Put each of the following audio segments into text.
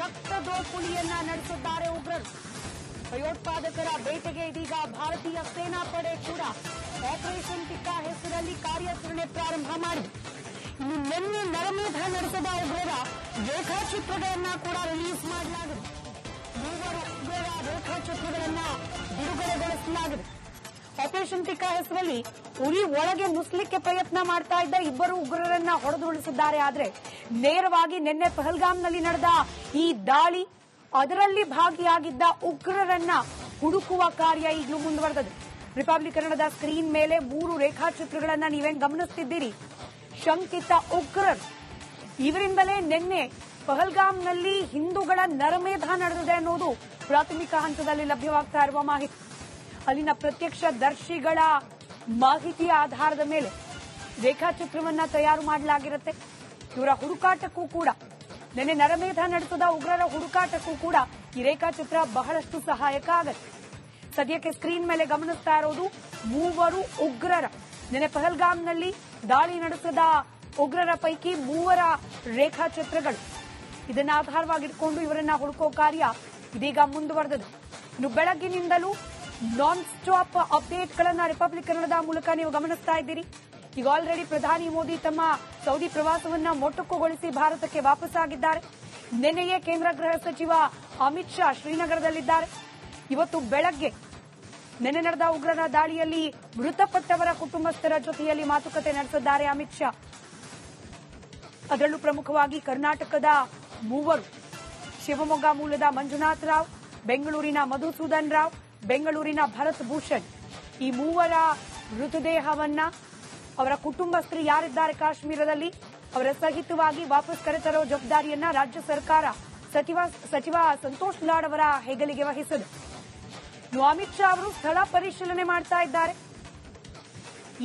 ರಕ್ತದೋಕುಳಿಯನ್ನ ನಡೆಸಿದ್ದಾರೆ ಉಗ್ರರು. ಭಯೋತ್ಪಾದಕರ ಬೇಟೆಗೆ ಇದೀಗ ಭಾರತೀಯ ಸೇನಾ ಪಡೆ ಕೂಡ ಆಪರೇಷನ್ ಟಿಕ್ಕಾ ಹೆಸರಲ್ಲಿ ಕಾರ್ಯಾಚರಣೆ ಪ್ರಾರಂಭ ಮಾಡಿದೆ. ಇನ್ನು ನಿನ್ನೆ ನರಮೇಧ ನಡೆಸಿದ ಉಗ್ರರ ರೇಖಾಚಿತ್ರಗಳನ್ನ ಕೂಡ ರಿಲೀಸ್ ಮಾಡಲಾಗಿದೆ. ಮೂವರು ಉಗ್ರರ ರೇಖಾಚಿತ್ರಗಳನ್ನ ಬಿಡುಗಡೆಗೊಳಿಸಲಾಗಿದೆ. ಆಪರೇಷನ್ ಟಿಕ್ಕಾ ಹೆಸರಲ್ಲಿ ಉರಿ ಒಳಗೆ ನುಸ್ಲಿಕ್ಕೆ ಪ್ರಯತ್ನ ಮಾಡ್ತಾ ಇದ್ದ ಇಬ್ಬರು ಉಗ್ರರನ್ನ ಹೊಡೆದುರುಳಿಸಿದ್ದಾರೆ. ಆದರೆ ನೇರವಾಗಿ ನಿನ್ನೆ ಪಹಲ್ಗಾಮ್ನಲ್ಲಿ ನಡೆದ ಈ ದಾಳಿ, ಅದರಲ್ಲಿ ಭಾಗಿಯಾಗಿದ್ದ ಉಗ್ರರನ್ನ ಹುಡುಕುವ ಕಾರ್ಯ ಈಗಲೂ ಮುಂದುವರೆದಿದೆ. ರಿಪಬ್ಲಿಕ್ ಕನ್ನಡದ ಸ್ಕ್ರೀನ್ ಮೇಲೆ 3 ರೇಖಾಚಿತ್ರಗಳನ್ನ ನೀವೇನ್ ಗಮನಿಸುತ್ತಿದ್ದೀರಿ. ಶಂಕಿತ ಉಗ್ರರು, ಇವರಿಂದಲೇ ನಿನ್ನೆ ಪಹಲ್ಗಾಮ್ನಲ್ಲಿ ಹಿಂದೂಗಳ ನರಮೇಧ ನಡೆದಿದೆ ಅನ್ನೋದು ಪ್ರಾಥಮಿಕ ಹಂತದಲ್ಲಿ ಲಭ್ಯವಾಗ್ತಾ ಇರುವ ಮಾಹಿತಿ. ಅಲ್ಲಿನ ಪ್ರತ್ಯಕ್ಷದರ್ಶಿಗಳ ಮಾಹಿತಿಯ ಆಧಾರದ ಮೇಲೆ ರೇಖಾಚಿತ್ರವನ್ನ ತಯಾರು ಮಾಡಲಾಗಿರುತ್ತೆ. ಇವರ ಹುಡುಕಾಟಕ್ಕೂ ಕೂಡ, ನಿನ್ನೆ ನರಮೇಧ ನಡೆಸಿದ ಉಗ್ರರ ಹುಡುಕಾಟಕ್ಕೂ ಕೂಡ ಈ ರೇಖಾಚಿತ್ರ ಬಹಳಷ್ಟು ಸಹಾಯಕ ಆಗುತ್ತೆ. ಸದ್ಯಕ್ಕೆ ಸ್ಕ್ರೀನ್ ಮೇಲೆ ಗಮನಿಸ್ತಾ ಇರೋದು ಮೂವರು ಉಗ್ರರ, ನಿನ್ನೆ ಪಹಲ್ಗಾಮ್ನಲ್ಲಿ ದಾಳಿ ನಡೆಸಿದ ಉಗ್ರರ ಪೈಕಿ 3 ರೇಖಾಚಿತ್ರಗಳು. ಇದನ್ನ ಆಧಾರವಾಗಿಟ್ಕೊಂಡು ಇವರನ್ನ ಹುಡುಕೋ ಕಾರ್ಯ ಇದೀಗ ಮುಂದುವರೆದಿದೆ. ಇನ್ನು ಬೆಳಗ್ಗಿನಿಂದಲೂ ನಾನ್ ಸ್ಟಾಪ್ ಅಪ್ಡೇಟ್ಗಳನ್ನ ರಿಪಬ್ಲಿಕ್ ಕನ್ನಡದ ಮೂಲಕ ನೀವು ಗಮನಿಸ್ತಾ ಇದ್ದೀರಿ. ಈಗ ಆಲ್ರೆಡಿ ಪ್ರಧಾನಿ ಮೋದಿ ತಮ್ಮ ಸೌದಿ ಪ್ರವಾಸವನ್ನ ಮೊಟಕುಗೊಳಿಸಿ ಭಾರತಕ್ಕೆ ವಾಪಸ್ಸಾಗಿದ್ದಾರೆ. ನಿನ್ನೆಯೇ ಕೇಂದ್ರ ಗೃಹ ಸಚಿವ ಅಮಿತ್ ಶಾ ಶ್ರೀನಗರದಲ್ಲಿದ್ದಾರೆ. ಇವತ್ತು ಬೆಳಗ್ಗೆ ನಿನ್ನೆ ನಡೆದ ಉಗ್ರರ ದಾಳಿಯಲ್ಲಿ ಮೃತಪಟ್ಟವರ ಕುಟುಂಬಸ್ಥರ ಜೊತೆಯಲ್ಲಿ ಮಾತುಕತೆ ನಡೆಸಿದ್ದಾರೆ ಅಮಿತ್ ಶಾ. ಅದರಲ್ಲೂ ಪ್ರಮುಖವಾಗಿ ಕರ್ನಾಟಕದ 3, ಶಿವಮೊಗ್ಗ ಮೂಲದ ಮಂಜುನಾಥ್ ರಾವ್, ಬೆಂಗಳೂರಿನ ಮಧುಸೂದನ್ ರಾವ್, ಬೆಂಗಳೂರಿನ ಭರತ್ ಭೂಷಣ್, ಈ 3 ಮೃತದೇಹವನ್ನ ಅವರ ಕುಟುಂಬಸ್ಥರು ಯಾರಿದ್ದಾರೆ ಕಾಶ್ಮೀರದಲ್ಲಿ ಅವರ ಸಹಿತವಾಗಿ ವಾಪಸ್ ಕರೆತರೋ ಜವಾಬ್ದಾರಿಯನ್ನ ರಾಜ್ಯ ಸರ್ಕಾರ ಸಚಿವ ಸಂತೋಷ್ ಲಾಡ್ ಅವರ ಹೆಗಲಿಗೆ ವಹಿಸಿದೆ. ಅಮಿತ್ ಶಾ ಅವರು ಸ್ಥಳ ಪರಿಶೀಲನೆ ಮಾಡ್ತಾ ಇದ್ದಾರೆ.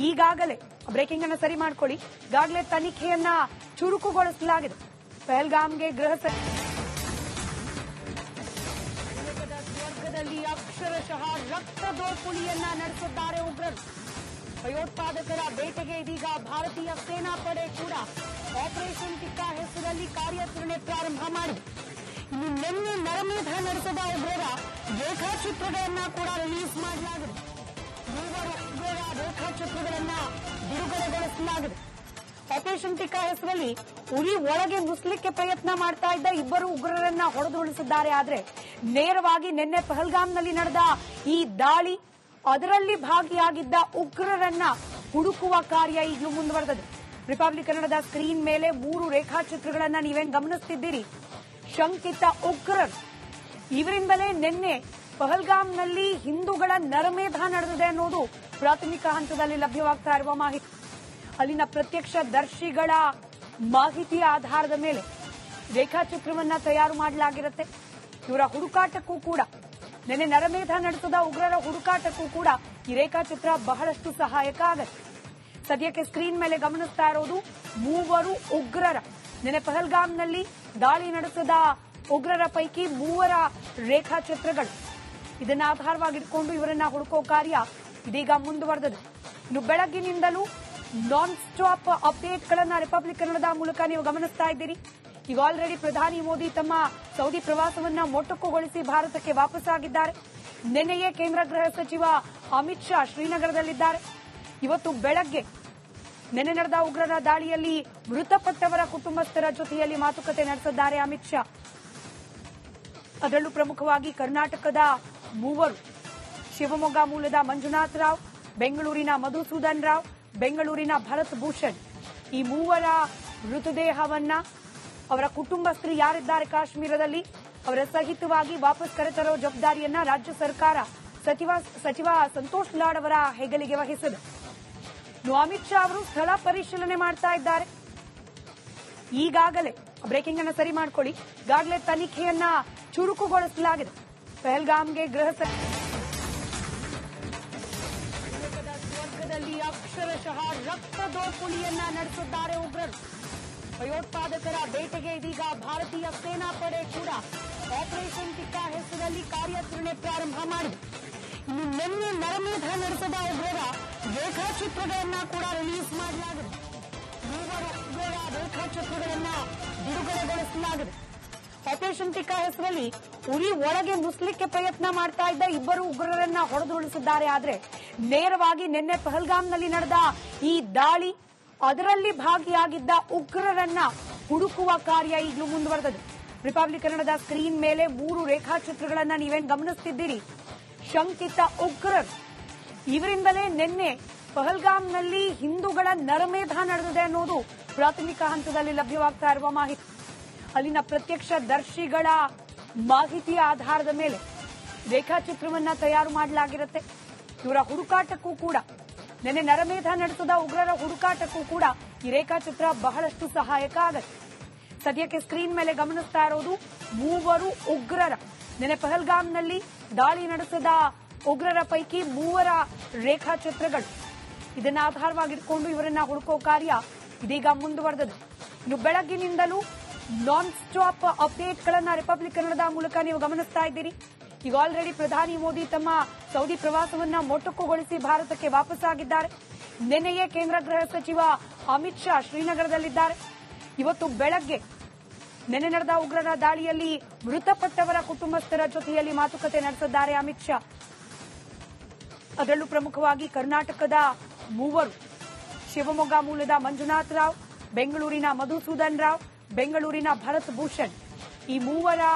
ಈಗಾಗಲೇ ಬ್ರೇಕಿಂಗ್ ಅನ್ನು ಸರಿ ಮಾಡ್ಕೊಳ್ಳಿ, ಈಗಾಗಲೇ ತನಿಖೆಯನ್ನ ಚುರುಕುಗೊಳಿಸಲಾಗಿದೆ. ಪಹಲ್ಗಾಮ್ಗೆ ಗೃಹ ಸ್ವರ್ಗದಲ್ಲಿ ಅಕ್ಷರಶಃ ರಕ್ತದೋಕುಳಿಯನ್ನ ನಡೆಸಿದ್ದಾರೆ ಉಗ್ರರು. ಭಯೋತ್ಪಾದಕರ ಬೇಟೆಗೆ ಇದೀಗ ಭಾರತೀಯ ಸೇನಾ ಪಡೆ ಕೂಡ ಆಪರೇಷನ್ ಟಿಕ್ಕಾ ಹೆಸರಲ್ಲಿ ಕಾರ್ಯಾಚರಣೆ ಪ್ರಾರಂಭ ಮಾಡಿದೆ. ಇನ್ನು ನಿನ್ನೆ ನರಮೇಧ ನಡೆಸಿದ ಉಗ್ರರ ರೇಖಾಚಿತ್ರಗಳನ್ನ ಕೂಡ ರಿಲೀಸ್ ಮಾಡಲಾಗಿದೆ. ಮೂವರು ಉಗ್ರರ ರೇಖಾಚಿತ್ರಗಳನ್ನ ಬಿಡುಗಡೆಗೊಳಿಸಲಾಗಿದೆ. ಆಪರೇಷನ್ ಟಿಕ್ಕಾ ಹೆಸರಲ್ಲಿ ಉರಿ ಒಳಗೆ ನುಸ್ಲಿಕ್ಕೆ ಪ್ರಯತ್ನ ಮಾಡ್ತಾ ಇದ್ದ ಇಬ್ಬರು ಉಗ್ರರನ್ನ ಹೊಡೆದುರುಳಿಸಿದ್ದಾರೆ. ಆದರೆ ನೇರವಾಗಿ ನಿನ್ನೆ ಪಹಲ್ಗಾಮ್ನಲ್ಲಿ ನಡೆದ ಈ ದಾಳಿ, ಅದರಲ್ಲಿ ಭಾಗಿಯಾಗಿದ್ದ ಉಗ್ರರನ್ನ ಹುಡುಕುವ ಕಾರ್ಯ ಈಗಲೂ ಮುಂದುವರೆದಿದೆ. ರಿಪಬ್ಲಿಕ್ ಕನ್ನಡದ ಸ್ಕ್ರೀನ್ ಮೇಲೆ 3 ರೇಖಾಚಿತ್ರಗಳನ್ನ ನೀವೇನ್ ಗಮನಿಸುತ್ತಿದ್ದೀರಿ. ಶಂಕಿತ ಉಗ್ರರು, ಇವರಿಂದಲೇ ನಿನ್ನೆ ಪಹಲ್ಗಾಮ್ನಲ್ಲಿ ಹಿಂದೂಗಳ ನರಮೇಧ ನಡೆದಿದೆ ಅನ್ನೋದು ಪ್ರಾಥಮಿಕ ಹಂತದಲ್ಲಿ ಲಭ್ಯವಾಗ್ತಾ ಇರುವ ಮಾಹಿತಿ. ಅಲ್ಲಿನ ಪ್ರತ್ಯಕ್ಷದರ್ಶಿಗಳ ಮಾಹಿತಿಯ ಆಧಾರದ ಮೇಲೆ ರೇಖಾಚಿತ್ರವನ್ನ ತಯಾರು ಮಾಡಲಾಗಿರುತ್ತೆ. ಇವರ ಹುಡುಕಾಟಕ್ಕೂ ಕೂಡ, ನಿನ್ನೆ ನರಮೇಧ ನಡೆಸಿದ ಉಗ್ರರ ಹುಡುಕಾಟಕ್ಕೂ ಕೂಡ ಈ ರೇಖಾಚಿತ್ರ ಬಹಳಷ್ಟು ಸಹಾಯಕ ಆಗುತ್ತೆ. ಸದ್ಯಕ್ಕೆ ಸ್ಕ್ರೀನ್ ಮೇಲೆ ಗಮನಿಸ್ತಾ ಇರೋದು 3 ಉಗ್ರರ, ನಿನ್ನೆ ಪಹಲ್ಗಾಮ್ನಲ್ಲಿ ದಾಳಿ ನಡೆಸಿದ ಉಗ್ರರ ಪೈಕಿ 3 ರೇಖಾಚಿತ್ರಗಳು. ಇದನ್ನ ಆಧಾರವಾಗಿಟ್ಕೊಂಡು ಇವರನ್ನ ಹುಡುಕೋ ಕಾರ್ಯ ಇದೀಗ ಮುಂದುವರೆದಿದೆ. ಇನ್ನು ಬೆಳಗ್ಗಿನಿಂದಲೂ ನಾನ್ ಸ್ಟಾಪ್ ಅಪ್ಡೇಟ್ಗಳನ್ನ ರಿಪಬ್ಲಿಕ್ ಕನ್ನಡದ ಮೂಲಕ ನೀವು ಗಮನಿಸ್ತಾ ಇದ್ದೀರಿ. ಈಗ ಆಲ್ರೆಡಿ ಪ್ರಧಾನಿ ಮೋದಿ ತಮ್ಮ ಸೌದಿ ಪ್ರವಾಸವನ್ನ ಮೊಟಕುಗೊಳಿಸಿ ಭಾರತಕ್ಕೆ ವಾಪಸ್ಸಾಗಿದ್ದಾರೆ. ನಿನ್ನೆಯೇ ಕೇಂದ್ರ ಗೃಹ ಸಚಿವ ಅಮಿತ್ ಶಾ ಶ್ರೀನಗರದಲ್ಲಿದ್ದಾರೆ. ಇವತ್ತು ಬೆಳಗ್ಗೆ ನಿನ್ನೆ ನಡೆದ ಉಗ್ರರ ದಾಳಿಯಲ್ಲಿ ಮೃತಪಟ್ಟವರ ಕುಟುಂಬಸ್ಥರ ಜೊತೆಯಲ್ಲಿ ಮಾತುಕತೆ ನಡೆಸಿದ್ದಾರೆ ಅಮಿತ್ ಶಾ. ಅದರಲ್ಲೂ ಪ್ರಮುಖವಾಗಿ ಕರ್ನಾಟಕದ 3, ಶಿವಮೊಗ್ಗ ಮೂಲದ ಮಂಜುನಾಥ್ ರಾವ್, ಬೆಂಗಳೂರಿನ ಮಧುಸೂದನ್ ರಾವ್, ಬೆಂಗಳೂರಿನ ಭರತ್ ಭೂಷಣ್, ಈ 3 ಮೃತದೇಹವನ್ನ ಅವರ ಕುಟುಂಬಸ್ಥರು ಯಾರಿದ್ದಾರೆ ಕಾಶ್ಮೀರದಲ್ಲಿ ಅವರ ಸಹಿತವಾಗಿ ವಾಪಸ್ ಕರೆತರೋ ಜವಾಬ್ದಾರಿಯನ್ನ ರಾಜ್ಯ ಸರ್ಕಾರ ಸಚಿವ ಸಂತೋಷ್ ಲಾಡ್ ಅವರ ಹೆಗಲಿಗೆ ವಹಿಸಿದೆ. ಅಮಿತ್ ಶಾ ಅವರು ಸ್ಥಳ ಪರಿಶೀಲನೆ ಮಾಡ್ತಾ ಇದ್ದಾರೆ. ಈಗಾಗಲೇ ಬ್ರೇಕಿಂಗ್ ಅನ್ನು ಸರಿ ಮಾಡ್ಕೊಳ್ಳಿ, ಈಗಾಗಲೇ ತನಿಖೆಯನ್ನ ಚುರುಕುಗೊಳಿಸಲಾಗಿದೆ. ಪಹಲ್ಗಾಮ್ಗೆ ಗೃಹ ಸ್ವರ್ಗದಲ್ಲಿ ಅಕ್ಷರಶಃ ರಕ್ತದೋಕುಳಿಯನ್ನ ನಡೆಸಿದ್ದಾರೆ ಉಗ್ರರು. ಭಯೋತ್ಪಾದಕರ ಬೇಟೆಗೆ ಇದೀಗ ಭಾರತೀಯ ಸೇನಾ ಪಡೆ ಕೂಡ ಆಪರೇಷನ್ ಟಿಕ್ಕಾ ಹೆಸರಲ್ಲಿ ಕಾರ್ಯಾಚರಣೆ ಪ್ರಾರಂಭ ಮಾಡಿದೆ. ಇನ್ನು ನಿನ್ನೆ ನರಮೇಧ ನಡೆಸಿದ ಉಗ್ರರ ರೇಖಾಚಿತ್ರಗಳನ್ನ ಕೂಡ ರಿಲೀಸ್ ಮಾಡಲಾಗಿದೆ. 3 ಉಗ್ರರ ರೇಖಾಚಿತ್ರಗಳನ್ನ ಬಿಡುಗಡೆಗೊಳಿಸಲಾಗಿದೆ. ಆಪರೇಷನ್ ಟಿಕ್ಕಾ ಹೆಸರಲ್ಲಿ ಉರಿ ಒಳಗೆ ನುಸ್ಲಿಕ್ಕೆ ಪ್ರಯತ್ನ ಮಾಡ್ತಾ ಇದ್ದ ಇಬ್ಬರು ಉಗ್ರರನ್ನ ಹೊಡೆದುರುಳಿಸಿದ್ದಾರೆ. ಆದರೆ ನೇರವಾಗಿ ನಿನ್ನೆ ಪಹಲ್ಗಾಮ್ನಲ್ಲಿ ನಡೆದ ಈ ದಾಳಿ, ಅದರಲ್ಲಿ ಭಾಗಿಯಾಗಿದ್ದ ಉಗ್ರರನ್ನ ಹುಡುಕುವ ಕಾರ್ಯ ಈಗಲೂ ಮುಂದುವರೆದಿದೆ. ರಿಪಬ್ಲಿಕ್ ಕನ್ನಡದ ಸ್ಕ್ರೀನ್ ಮೇಲೆ 3 ರೇಖಾಚಿತ್ರಗಳನ್ನ ನೀವೇನ್ ಗಮನಿಸುತ್ತಿದ್ದೀರಿ. ಶಂಕಿತ ಉಗ್ರರು, ಇವರಿಂದಲೇ ನಿನ್ನೆ ಪಹಲ್ಗಾಮ್ನಲ್ಲಿ ಹಿಂದೂಗಳ ನರಮೇಧ ನಡೆದಿದೆ ಅನ್ನೋದು ಪ್ರಾಥಮಿಕ ಹಂತದಲ್ಲಿ ಲಭ್ಯವಾಗ್ತಾ ಇರುವ ಮಾಹಿತಿ. ಅಲ್ಲಿನ ಪ್ರತ್ಯಕ್ಷದರ್ಶಿಗಳ ಮಾಹಿತಿಯ ಆಧಾರದ ಮೇಲೆ ರೇಖಾಚಿತ್ರವನ್ನ ತಯಾರು ಮಾಡಲಾಗಿರುತ್ತೆ. ಇವರ ಹುಡುಕಾಟಕ್ಕೂ ಕೂಡ, ನಿನ್ನೆ ನರಮೇಧ ನಡೆಸಿದ ಉಗ್ರರ ಹುಡುಕಾಟಕ್ಕೂ ಕೂಡ ಈ ರೇಖಾಚಿತ್ರ ಬಹಳಷ್ಟು ಸಹಾಯಕ ಆಗುತ್ತೆ. ಸದ್ಯಕ್ಕೆ ಸ್ಕ್ರೀನ್ ಮೇಲೆ ಗಮನಿಸ್ತಾ ಇರೋದು 3 ಉಗ್ರರ, ನಿನ್ನೆ ಪಹಲ್ಗಾಮ್ನಲ್ಲಿ ದಾಳಿ ನಡೆಸಿದ ಉಗ್ರರ ಪೈಕಿ 3 ರೇಖಾಚಿತ್ರಗಳು. ಇದನ್ನ ಆಧಾರವಾಗಿಟ್ಕೊಂಡು ಇವರನ್ನ ಹುಡುಕೋ ಕಾರ್ಯ ಇದೀಗ ಮುಂದುವರೆದಿದೆ. ಇನ್ನು ಬೆಳಗ್ಗಿನಿಂದಲೂ ನಾನ್ ಸ್ಟಾಪ್ ಅಪ್ಡೇಟ್ಗಳನ್ನ ರಿಪಬ್ಲಿಕ್ ಕನ್ನಡದ ಮೂಲಕ ನೀವು ಗಮನಿಸ್ತಾ ಇದ್ದೀರಿ. ಈಗ ಆಲ್ರೆಡಿ ಪ್ರಧಾನಿ ಮೋದಿ ತಮ್ಮ ಸೌದಿ ಪ್ರವಾಸವನ್ನ ಮೊಟಕುಗೊಳಿಸಿ ಭಾರತಕ್ಕೆ ವಾಪಸ್ಸಾಗಿದ್ದಾರೆ. ನಿನ್ನೆಯೇ ಕೇಂದ್ರ ಗೃಹ ಸಚಿವ ಅಮಿತ್ ಶಾ ಶ್ರೀನಗರದಲ್ಲಿದ್ದಾರೆ. ಇವತ್ತು ಬೆಳಗ್ಗೆ ನಿನ್ನೆ ನಡೆದ ಉಗ್ರರ ದಾಳಿಯಲ್ಲಿ ಮೃತಪಟ್ಟವರ ಕುಟುಂಬಸ್ಥರ ಜೊತೆಯಲ್ಲಿ ಮಾತುಕತೆ ನಡೆಸಿದ್ದಾರೆ ಅಮಿತ್ ಶಾ. ಅದರಲ್ಲೂ ಪ್ರಮುಖವಾಗಿ ಕರ್ನಾಟಕದ 3, ಶಿವಮೊಗ್ಗ ಮೂಲದ ಮಂಜುನಾಥ್ ರಾವ್, ಬೆಂಗಳೂರಿನ ಮಧುಸೂದನ್ ರಾವ್, ಬೆಂಗಳೂರಿನ ಭರತ್ ಭೂಷಣ್, ಈ 3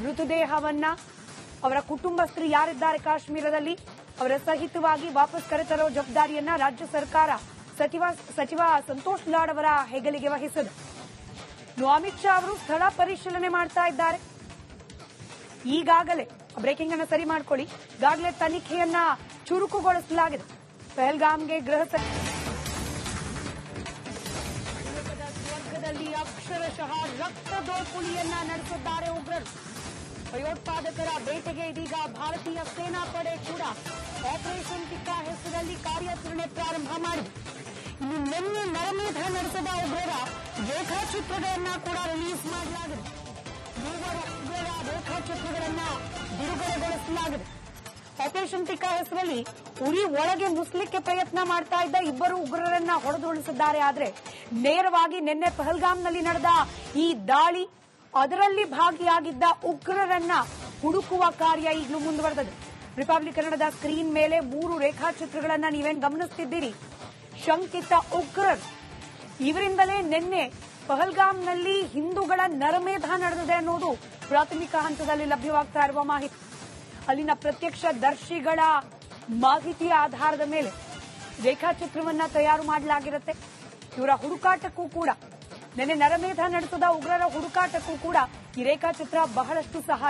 ಮೃತದೇಹವನ್ನ ಅವರ ಕುಟುಂಬಸ್ಥರು ಯಾರಿದ್ದಾರೆ ಕಾಶ್ಮೀರದಲ್ಲಿ ಅವರ ಸಹಿತವಾಗಿ ವಾಪಸ್ ಕರೆತರೋ ಜವಾಬ್ದಾರಿಯನ್ನ ರಾಜ್ಯ ಸರ್ಕಾರ ಸಚಿವ ಸಂತೋಷ್ ಲಾಡ್ ಅವರ ಹೆಗಲಿಗೆ ವಹಿಸಿದೆ. ಅಮಿತ್ ಶಾ ಅವರು ಸ್ಥಳ ಪರಿಶೀಲನೆ ಮಾಡ್ತಾ ಇದ್ದಾರೆ. ಈಗಾಗಲೇ ಬ್ರೇಕಿಂಗ್ ಅನ್ನು ಸರಿ ಮಾಡಿಕೊಳ್ಳಿ. ಈಗಾಗಲೇ ತನಿಖೆಯನ್ನ ಚುರುಕುಗೊಳಿಸಲಾಗಿದೆ. ಪಹಲ್ಗಾಮ್ಗೆ ಗೃಹ ಸ್ವರ್ಗದಲ್ಲಿ ಅಕ್ಷರಶಃ ರಕ್ತದೋರ್ಪುಳಿಯನ್ನ ನಡೆಸಿದ್ದಾರೆ ಉಗ್ರರು. ಭಯೋತ್ಪಾದಕರ ಬೇಟೆಗೆ ಇದೀಗ ಭಾರತೀಯ ಸೇನಾ ಪಡೆ ಕೂಡ ಆಪರೇಷನ್ ಟಿಕ್ಕಾ ಹೆಸರಲ್ಲಿ ಕಾರ್ಯಾಚರಣೆ ಪ್ರಾರಂಭ ಮಾಡಿದೆ. ಇನ್ನು ನಿನ್ನೆ ನರಮೇಧ ನಡೆಸಿದ ಉಗ್ರರ ರೇಖಾಚಿತ್ರಗಳನ್ನ ಕೂಡ ರಿಲೀಸ್ ಮಾಡಲಾಗಿದೆ. ಉಗ್ರರ ರೇಖಾಚಿತ್ರಗಳನ್ನ ಬಿಡುಗಡೆಗೊಳಿಸಲಾಗಿದೆ. ಆಪರೇಷನ್ ಟಿಕ್ಕಾ ಹೆಸರಲ್ಲಿ ಉರಿ ಒಳಗೆ ನುಸ್ಲಿಕ್ಕೆ ಪ್ರಯತ್ನ ಮಾಡ್ತಾ ಇದ್ದ ಇಬ್ಬರು ಉಗ್ರರನ್ನ ಹೊಡೆದುರುಳಿಸಿದ್ದಾರೆ. ಆದರೆ ನೇರವಾಗಿ ನಿನ್ನೆ ಪಹಲ್ಗಾಮ್ನಲ್ಲಿ ನಡೆದ ಈ ದಾಳಿ, ಅದರಲ್ಲಿ ಭಾಗಿಯಾಗಿದ್ದ ಉಗ್ರರನ್ನ ಹುಡುಕುವ ಕಾರ್ಯ ಈಗಲೂ ಮುಂದುವರೆದಿದೆ. ರಿಪಬ್ಲಿಕ್ ಕನ್ನಡದ ಸ್ಕ್ರೀನ್ ಮೇಲೆ 3 ರೇಖಾಚಿತ್ರಗಳನ್ನ ನೀವೇನ್ ಗಮನಿಸುತ್ತಿದ್ದೀರಿ. ಶಂಕಿತ ಉಗ್ರರು, ಇವರಿಂದಲೇ ನಿನ್ನೆ ಪಹಲ್ಗಾಮ್ನಲ್ಲಿ ಹಿಂದೂಗಳ ನರಮೇಧ ನಡೆದಿದೆ ಅನ್ನೋದು ಪ್ರಾಥಮಿಕ ಹಂತದಲ್ಲಿ ಲಭ್ಯವಾಗ್ತಾ ಇರುವ ಮಾಹಿತಿ. ಅಲ್ಲಿನ ಪ್ರತ್ಯಕ್ಷದರ್ಶಿಗಳ ಮಾಹಿತಿಯ ಆಧಾರದ ಮೇಲೆ ರೇಖಾಚಿತ್ರವನ್ನ ತಯಾರು ಮಾಡಲಾಗಿರುತ್ತೆ. ಇವರ ಹುಡುಕಾಟಕ್ಕೂ ಕೂಡ, ನಿನ್ನೆ ನರಮೇಧ ನಡೆಸಿದ ಉಗ್ರರ ಹುಡುಕಾಟಕ್ಕೂ ಕೂಡ ಈ ರೇಖಾಚಿತ್ರ ಬಹಳಷ್ಟು ಸಹಾಯ